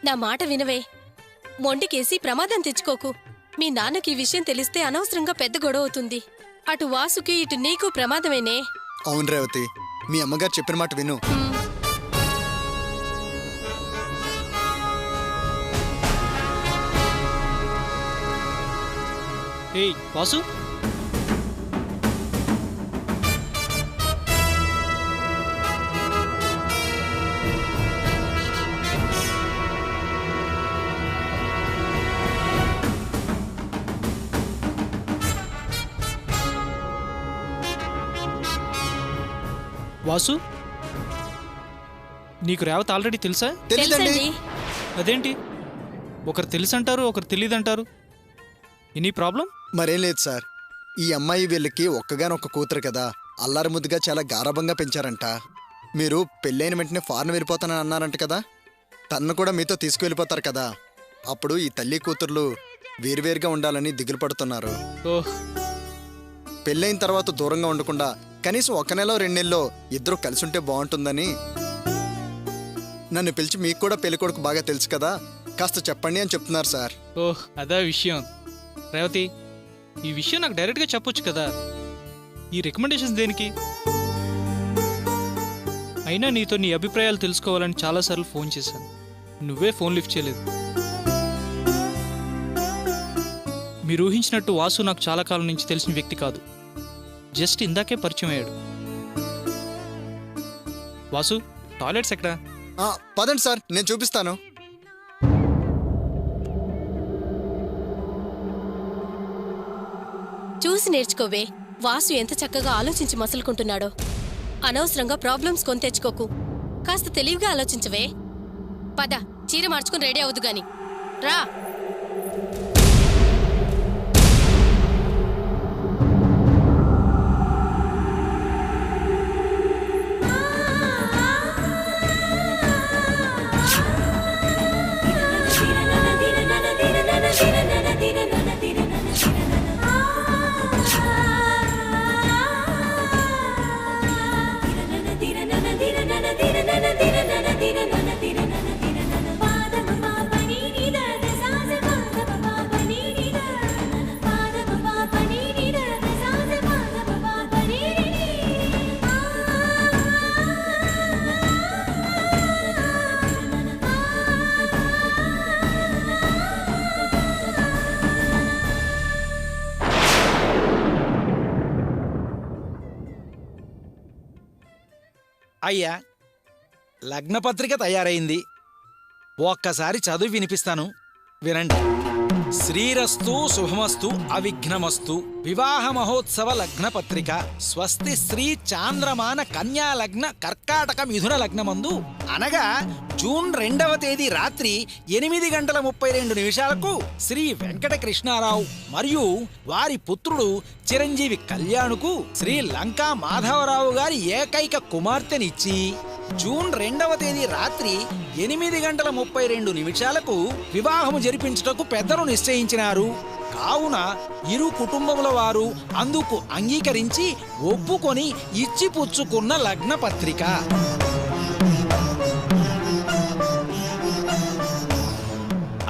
నా మాట వినవే. మొండికేసి ప్రమాదం తెచ్చుకోకు. మీ నాన్నకి ఈ విషయం తెలిస్తే అనవసరంగా పెద్ద గొడవ అవుతుంది. అటు వాసుకి ఇటు నీకు ప్రమాదమేనే. అవును రేవతి, మీ అమ్మగారు చెప్పిన మాట విను. ఏయ్ వాసు, వాసు, నీకు రేవతి ఆల్రెడీ తెలుసా? తెలీదండి. అదేంటి, ఒకరు తెలుసంటారు ఒకరు తెలీదంటారు? Any problem? మరేం లేదు సార్, ఈ అమ్మాయి వీళ్ళకి ఒక్కగానొక్క కూతురు కదా, అల్లారి ముద్దుగా చాలా గారాబంగా పెంచారంట. మీరు పెళ్ళైన వెంటనే ఫారెన్ వెళ్ళిపోతానని అన్నారంట కదా, తన్ను కూడా మీతో తీసుకువెళ్ళిపోతారు కదా. అప్పుడు ఈ తల్లి కూతుర్లు వేరువేరుగా ఉండాలని దిగులు పడుతున్నారు. ఓహ్, పెళ్ళైన తర్వాత దూరంగా ఉండకుండా కనీసం 1 నెల 2 నెలల్లో ఇద్దరు కలిసి ఉంటే బాగుంటుందని నన్ను పిలిచి, మీకు కూడా పెళ్ళికొడుకు బాగా తెలుసు కదా, కాస్త చెప్పండి అని చెప్తున్నారు సార్. ఓహ్, అదా విషయం. రేవతి, ఈ విషయం నాకు డైరెక్ట్గా చెప్పొచ్చు కదా, ఈ రికమెండేషన్స్ దేనికి? అయినా నీతో నీ అభిప్రాయాలు తెలుసుకోవాలని చాలాసార్లు ఫోన్ చేశాను, నువ్వే ఫోన్ లిఫ్ట్ చేయలేదు. మీరు ఊహించినట్టు వాసు నాకు చాలా కాలం నుంచి తెలిసిన వ్యక్తి కాదు, జస్ట్ ఇందాకే పరిచయం అయ్యాడు. వాసు, టాయిలెట్స్ ఎక్కడా? పదండి సార్, నేను చూపిస్తాను. చూసి నేర్చుకోవే. వాసు ఎంత చక్కగా ఆలోచించి మసలుకుంటున్నాడో. అనవసరంగా ప్రాబ్లమ్స్ కొని తెచ్చుకోకు. కాస్త తెలివిగా ఆలోచించవే. పద, చీర మార్చుకుని రెడీ అవుదు గాని రా. అయ్యా, లగ్నపత్రిక తయారైంది, ఒక్కసారి చదువు వినిపిస్తాను, వినండి. శ్రీరస్తు శుభమస్తు అవిఘ్నమస్తు వివాహ మహోత్సవ లగ్న పత్రిక స్వస్తి శ్రీ చాంద్రమాన కన్యా లగ్న కర్కాటక మిథున లగ్నమందు అనగా జూన్ 2వ తేదీ రాత్రి 8:32 శ్రీ వెంకట కృష్ణారావు మరియు వారి పుత్రుడు చిరంజీవి కళ్యాణుకు శ్రీ లంకా మాధవరావు గారి ఏకైక కుమార్తెనిచ్చి జూన్ 2వ తేదీ రాత్రి 8:32 వివాహము జరిపించుటకు పెద్దలు నిశ్చయించినారు. కావున ఇరు కుటుంబముల వారు అందుకు అంగీకరించి ఒప్పుకొని ఇచ్చిపుచ్చుకున్న లగ్న పత్రిక.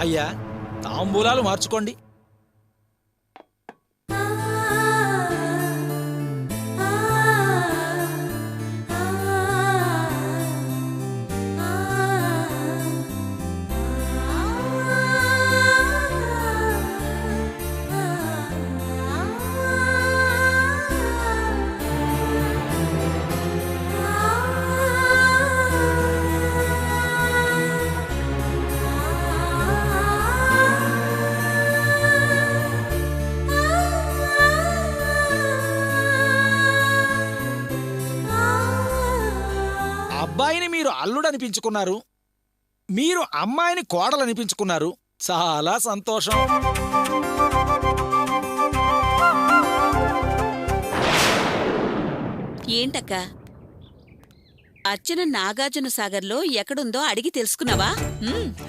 అయ్యా, తాంబూలాలు మార్చుకోండి. అబ్బాయిని మీరు అల్లుడు అనిపించుకున్నారు, మీరు అమ్మాయిని కోడలు అనిపించుకున్నారు. చాలా సంతోషం. ఏంటక్క, అర్చన నాగార్జున సాగర్లో ఎక్కడుందో అడిగి తెలుసుకున్నావా?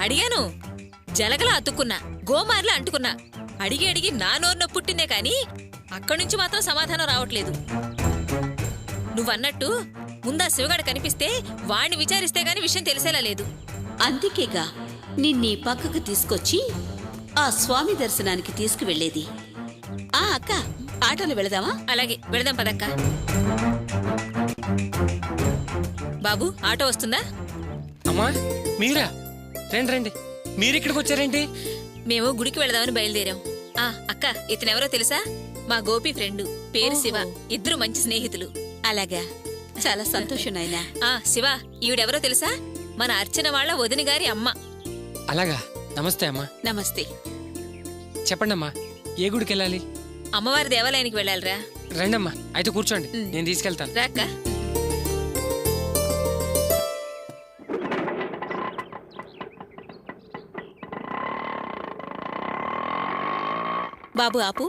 అడిగాను. జలగలా అతుక్కున్నా, గోమార్లా అంటుకున్నా. అడిగి అడిగి నా నోరున పుట్టిందే కాని అక్కడి నుంచి మాత్రం సమాధానం రావట్లేదు. నువ్వన్నట్టు ముందా శివగాడు కనిపిస్తే వాణ్ణి విచారిస్తే గాని విషయం తెలిసేలా లేదు. అందుకేగా నిన్నీ పక్కకు తీసుకొచ్చి ఆ స్వామి దర్శనానికి తీసుకువెళ్లేది. ఆ అక్క, ఆటోలో వెళదామా? అలాగే వెళదాం పదక్క. బాబు ఆటో వస్తుందా? అమ్మా మీరా? రండి రండి. మీరిక్కడికి వచ్చారేంటి? మేము గుడికి వెళదామని బయలుదేరాం. అక్క, ఇతనెవరో తెలుసా? మా గోపి ఫ్రెండు, పేరు శివ. ఇద్దరు మంచి స్నేహితులు. అలాగా, చాలా సంతోషం నాయనా. శివ, ఈవిడెవరో తెలుసా? మన అర్చన వాళ్ళ వదిన గారి అమ్మ. అలాగా, నమస్తే అమ్మా. నమస్తే. చెప్పండమ్మా, ఏ గుడికి వెళ్ళాలి? అమ్మవారి దేవాలయానికి వెళ్ళాలిరా. రండమ్మా, అయితే కూర్చోండి, నేను తీసుకెళ్తాను. రాక్క. బాబు ఆపు.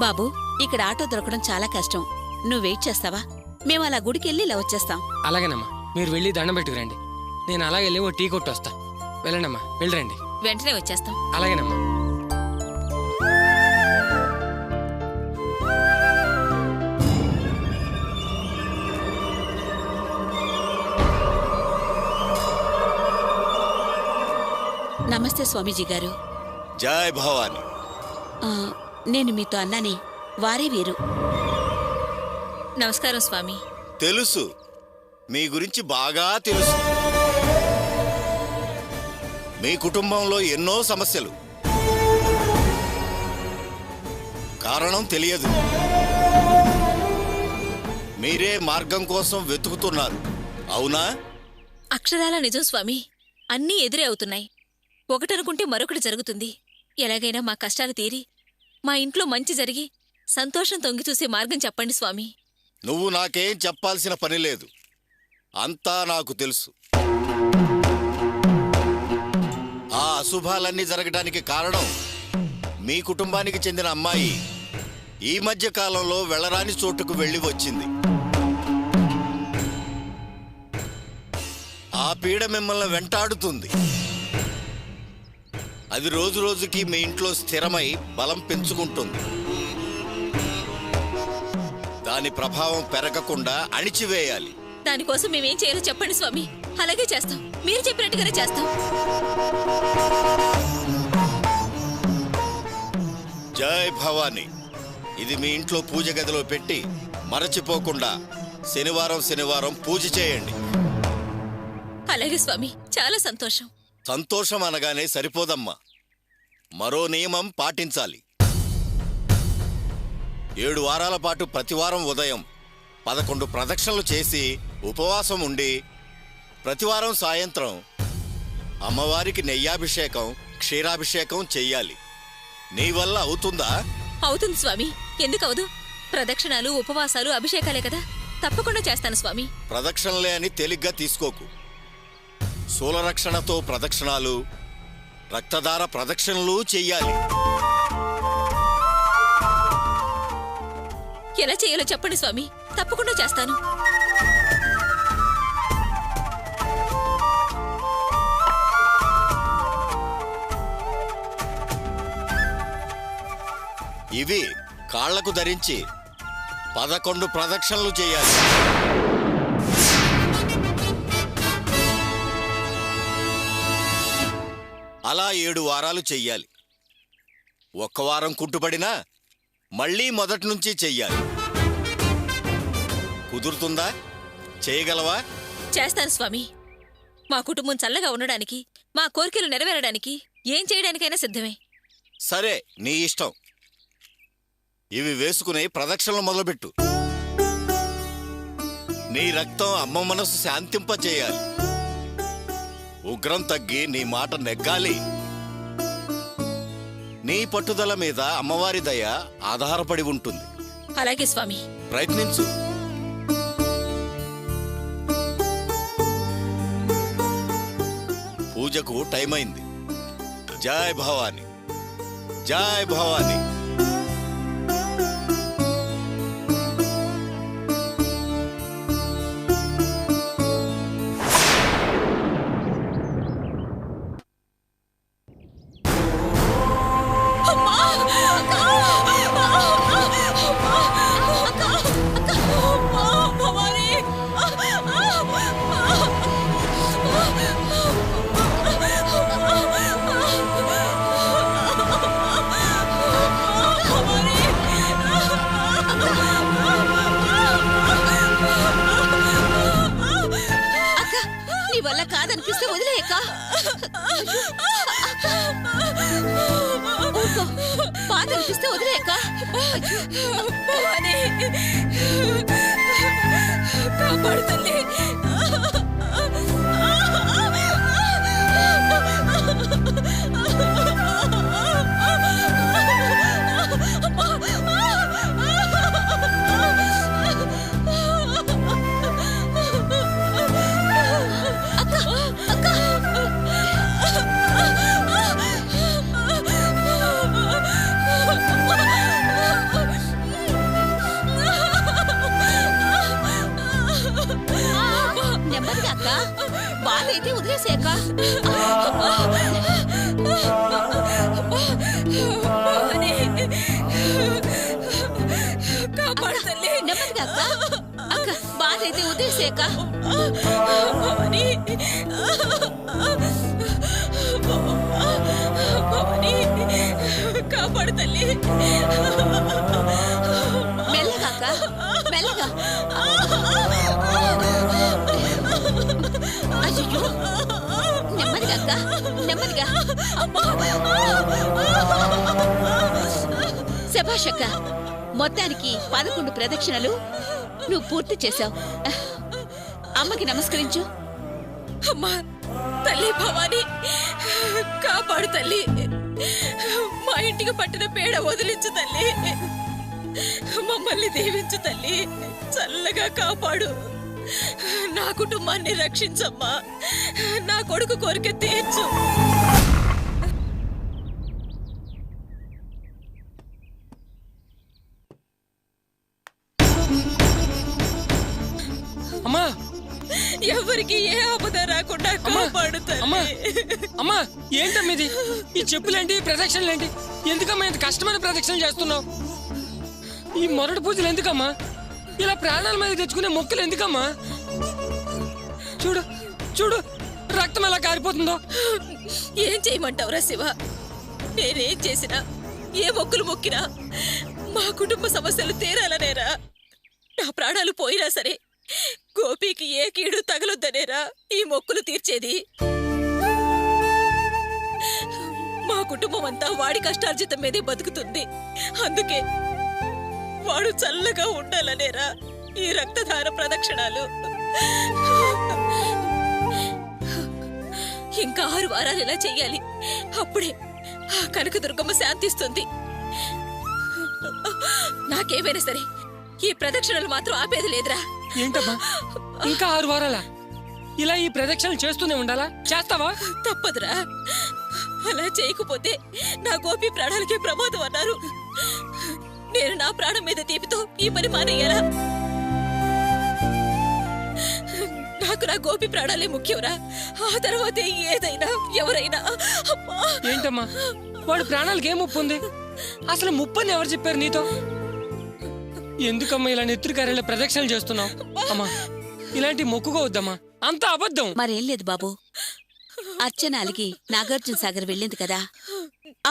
బాబు, ఇక్కడ ఆటో దొరకడం చాలా కష్టం. నువ్వు వెయిట్ చేస్తావా? మేము అలా గుడికెళ్ళి ఇలా వచ్చేస్తాం. అలాగేనమ్మా, మీరు వెళ్ళి దండం పెట్టుకురండి. నేను అలాగే వెళ్ళి ఓ టీ కొట్టు వస్తా. వెళ్ళండమ్మా, వెళ్ళరండి. వెంటనే వచ్చేస్తాం. అలాగేనమ్మా. నమస్తే స్వామీజీ గారు. జై భవాని. నేను మీతో అన్నానే, వారే వీరు. నమస్కారం స్వామి. తెలుసు, మీ గురించి బాగా తెలుసు. మీ కుటుంబంలో ఎన్నో సమస్యలు. కారణం తెలియదు. మీరే మార్గం కోసం వెతుకుతున్నారు, అవునా? అక్షరాల నిజం స్వామి. అన్నీ ఎదురే అవుతున్నాయి. ఒకటనుకుంటే మరొకటి జరుగుతుంది. ఎలాగైనా మా కష్టాలు తీరి మా ఇంట్లో మంచి జరిగి సంతోషం తొంగి చూసే మార్గం చెప్పండి స్వామి. నువ్వు నాకేం చెప్పాల్సిన పని లేదు, అంతా నాకు తెలుసు. ఆ అశుభాలన్నీ జరగడానికి కారణం మీ కుటుంబానికి చెందిన అమ్మాయి ఈ మధ్య కాలంలో వెళ్ళరాని చోటుకు వెళ్ళి వచ్చింది. ఆ పీడ మిమ్మల్ని వెంటాడుతుంది. అది రోజు రోజుకి మీ ఇంట్లో స్థిరమై బలం పెంచుకుంటుంది. దాని ప్రభావం పెరగకుండా అణిచివేయాలి. దానికోసం మేమేం చేయాలో చెప్పండి స్వామి. అలాగే చేస్తాం, మీరు చెప్పినట్టుగానే చేస్తాం. జై భవాని. ఇది మీ ఇంట్లో పూజ గదిలో పెట్టి మరచిపోకుండా శనివారం శనివారం పూజ చేయండి. అలాగే స్వామి, చాలా సంతోషం. సంతోషం అనగానే సరిపోదమ్మా, మరో నియమం పాటించాలి. 7 వారాల పాటు ప్రతివారం ఉదయం 11 ప్రదక్షిణలు చేసి ఉపవాసం ఉండి ప్రతివారం సాయంత్రం అమ్మవారికి నెయ్యాభిషేకం, క్షీరాభిషేకం చెయ్యాలి. నీ వల్ల అవుతుందా? అవుతుంది స్వామి, ఎందుకవదు? ప్రదక్షిణాలు, ఉపవాసాలు, అభిషేకాలే కదా. తప్పకుండా చేస్తాను స్వామి. ప్రదక్షిణలే అని తేలిగ్గా తీసుకోకు. శూలరక్షణతో ప్రదక్షిణాలు, రక్తధార ప్రదక్షిణలు చెయ్యాలి. ఎలా చేయాలో చెప్పండి స్వామి, తప్పకుండా చేస్తాను. ఇవి కాళ్లకు ధరించి 11 ప్రదక్షిణలు చేయాలి. అలా 7 వారాలు చెయ్యాలి. ఒక్క వారం కుంటుపడినా మళ్ళీ మొదటి నుంచి చెయ్యాలి. కుదురుతుందా? చేయగలవా? చేస్తాను స్వామి. మా కుటుంబం చల్లగా ఉండడానికి, మా కోరికలు నెరవేరడానికి ఏం చేయడానికైనా సిద్ధమే. సరే, నీ ఇష్టం. ఇవి వేసుకుని ప్రదక్షిణలు మొదలుపెట్టు. నీ రక్తం అమ్మ మనసు శాంతింపచేయాలి. ఉగ్రం తగ్గి నీ మాట నెగ్గాలి. నీ పట్టుదల మీద అమ్మవారి దయ ఆధారపడి ఉంటుంది. అలాగే స్వామి. ప్రయత్నించు. పూజకు టైం అయింది. జై భవాని, జై భవాని. భవాని భవానీ కాపాడు తల్లి. నెమ్మదిగా అక్క, బాధైతే వదిలేసేక. కాపాడు తల్లి. నెమ్మదిగా అక్క, అక్క బాధైతే వదిలేసేక. భవానీ భవానీ కాపాడు తల్లి. మెల్లగా అక్క, మెల్లగా. అయ్యో, నెమ్మదిగా అక్క, నెమ్మదిగా. శభాష్ అక్క, మొత్తానికి 11 ప్రదక్షిణలు నువ్వు పూర్తి చేశావు. అమ్మకి నమస్కరించు. అమ్మా తల్లి భవానీ కాపాడు తల్లి. మా ఇంటికి పట్టిన పేడ వదిలించు తల్లి. మమ్మల్ని దీవించు తల్లి. చల్లగా కాపాడు. నా కుటుంబాన్ని రక్షించమ్మా. నా కొడుకు కోరిక తీర్చు. అమ్మా ఎవరికి ఏ ఆపద రాకుండా కాపాడు అమ్మా తల్లి. అమ్మా, ఏంటమ్మా ఇది? ఈ చెప్పులేంటి, ఈ ప్రదక్షిణలేంటి? ఎందుకమ్మా ఇంత కష్టమైన ప్రదక్షిణలు చేస్తున్నావు? ఈ మొరటి పూజలు ఎందుకమ్మా? ఇలా ప్రాణాల మీద తెచ్చుకునే మొక్కులు ఎందుకమ్మా? చూడు చూడు, రక్తం ఎలా కారిపోతుందో. ఏం చేయమంటావురా శివ? నేనేం చేసినా, ఏ మొక్కులు మొక్కినా మా కుటుంబ సమస్యలు తీరాలనేరా. నా ప్రాణాలు పోయినా సరే గోపికి ఏ కీడు తగలొద్దనేరా ఈ మొక్కులు తీర్చేది. మా కుటుంబం అంతా వాడి కష్టార్జితం మీదే బతుకుతుంది. అందుకే వాడు చల్లగా ఉండాలనేరా ఈ రక్తధార ప్రదక్షిణాలు. ఇంకా 6 వారాలు ఇలా చెయ్యాలి. అప్పుడే ఆ కనకదుర్గమ్మ శాంతిస్తుంది. నాకేమైనా సరే ఈ ప్రదక్షిణలు మాత్రం ఆపేది లేదురా. ఏంటమ్మా, ఇంకా 6 వారాలా? ఇలా ఈ ప్రదక్షిణలు చేస్తూనే ఉండాలా? చేస్తావా? తప్పదురా. అలా చేయకపోతే నా గోపి ప్రాణాలకే ప్రమాదం అన్నారు. నేను నా ప్రాణం మీద తీపితో ఈ పని మానేయాలా? నాకు నా గోపి ప్రాణాలే ముఖ్యంరా. ఆ తర్వాతే ఏదైనా ఎవరైనా. అమ్మా! ఏంటమ్మా, వాడు ప్రాణాలకి ఏం ముప్పు ఉంది? అసలు ముప్పని ఎవరు చెప్పారు నీతో? ఎందుకమ్మా ఇలా నెత్తురు కార్యాల ప్రదక్షిణలు చేస్తున్నావు? అమ్మా, ఇలాంటి మొక్కుకోవద్దమ్మా, అంత అబద్ధం. మరేం లేదు బాబు, అర్చన అలిగి నాగార్జున సాగర్ వెళ్ళింది కదా,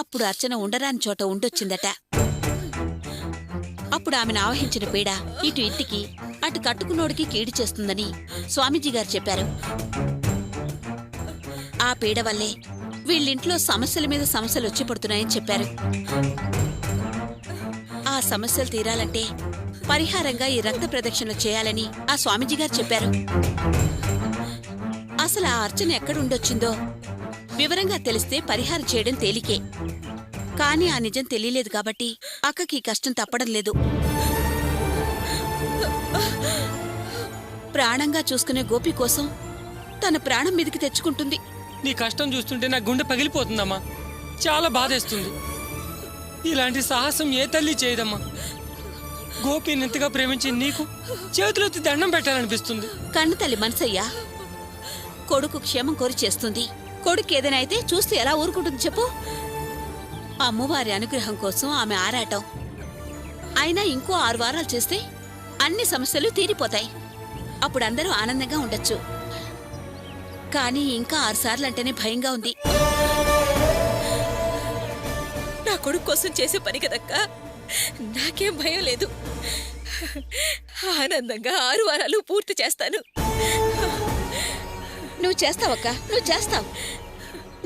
అప్పుడు అర్చన ఉండరాని చోట ఉండొచ్చిందట. అప్పుడు ఆమెను ఆవహించిన పీడ ఇటు ఇంటికి అటు కట్టుకున్నోడికి కీడు చేస్తుందని స్వామీజీ గారు చెప్పారు. ఆ పీడ వల్లే వీళ్ళింట్లో సమస్యల మీద సమస్యలు వచ్చి పడుతున్నాయని చెప్పారు. ఆ సమస్యలు తీరాలంటే పరిహారంగా ఈ రక్త ప్రదక్షిణలు చేయాలని ఆ స్వామీజీ గారు చెప్పారు. అసలు ఆ అర్చన ఎక్కడుండొచ్చిందో వివరంగా తెలిస్తే పరిహారం చేయడం తేలికే. కానీ ఆ నిజం తెలియలేదు కాబట్టి అక్కకి ఈ కష్టం తప్పడం లేదు. ప్రాణంగా చూసుకునే గోపి కోసం తన ప్రాణం మీదకి తెచ్చుకుంటుంది. నీ కష్టం చూస్తుంటే నా గుండె పగిలిపోతుందమ్మా, చాలా బాధేస్తుంది. ఇలాంటి సాహసం ఏ తల్లి చేయదమ్మా. గోపిని ఎంతగా ప్రేమించి నీకు చేతులెత్తి దండం పెట్టాలనిపిస్తుంది. కన్ను తల్లి మనసయ్యా, కొడుకు క్షేమం కోరి చేస్తుంది. కొడుకు ఏదైనా అయితే చూస్తే ఎలా ఊరుకుంటుంది చెప్పు? అమ్మవారి అనుగ్రహం కోసం ఆమె ఆరాటం. అయినా ఇంకో 6 వారాలు చేస్తే అన్ని సమస్యలు తీరిపోతాయి. అప్పుడు అందరూ ఆనందంగా ఉండొచ్చు. కానీ ఇంకా 6 సార్లు అంటేనే భయంగా ఉంది. నా కొడుకు కోసం చేసే పని కదక్కా, నాకేం భయం లేదు. ఆనందంగా 6 వారాలు పూర్తి చేస్తాను. నువ్వు చేస్తావక్క, నువ్వు చేస్తావు.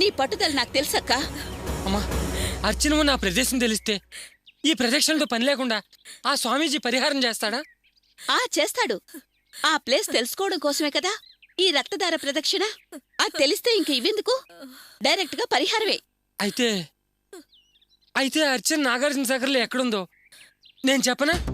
నీ పట్టుదల నాకు తెలుసక్క. అమ్మా, అర్చనమ్మ నా ప్రదేశం తెలిస్తే ఈ ప్రదక్షిణలతో పని లేకుండా ఆ స్వామీజీ పరిహారం చేస్తాడా? చేస్తాడు. ఆ ప్లేస్ తెలుసుకోవడం కోసమే కదా ఈ రక్తదార ప్రదక్షిణ. అది తెలిస్తే ఇంక ఇవెందుకు, డైరెక్ట్ గా పరిహారమే. అయితే అర్చన నాగార్జున సాగర్లో ఎక్కడుందో నేను చెప్పనా?